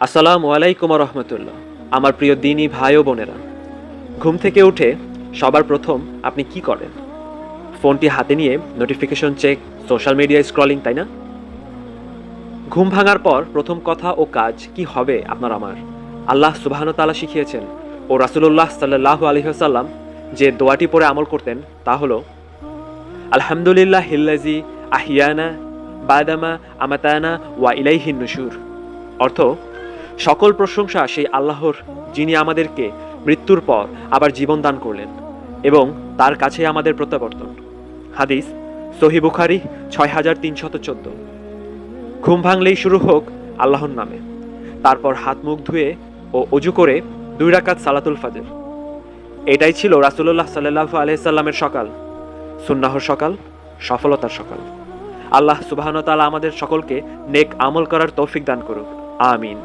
আসসালামু আলাইকুম রহমতুল্লাহ। আমার প্রিয় দিনী ভাই ও বোনেরা, ঘুম থেকে উঠে সবার প্রথম আপনি কি করেন? ফোনটি হাতে নিয়ে notification check, social media scrolling, তাই না? ঘুম ভাঙার পর প্রথম কথা ও কাজ কি হবে আপনার আমার? আল্লাহ সুবহানাহু ওয়া তাআলা শিখিয়েছেন ও রাসূলুল্লাহ সাল্লাল্লাহু আলাইহি ওয়াসাল্লাম যে দোয়াটি পড়ে আমল করতেন তা হলো আলহামদুলিল্লাহিল্লাযী আহিয়ানা বাদামা আমাতানা ওয়া ইলাইহিন নুশুর। অর্থ, সকল প্রশংসা সেই আল্লাহর যিনি আমাদেরকে মৃত্যুর পর আবার জীবন দান করলেন এবং তার কাছে আমাদের প্রত্যাবর্তন। হাদিস সহিহ বুখারী ৬৩১৪। ঘুম ভাঙলেই শুরু হোক আল্লাহর নামে, তারপর হাত মুখ ধুয়ে ও অজু করে ২ রাকাত সালাতুল ফাজর। এটাই ছিল রাসূলুল্লাহ সাল্লাল্লাহু আলাইহি সাল্লামের সকাল, সুন্নাহর সকাল, সফলতার সকাল। আল্লাহ সুবহানাহু ওয়া তাআলা আমাদের সকলকে নেক আমল করার তৌফিক দান করুক, আমিন।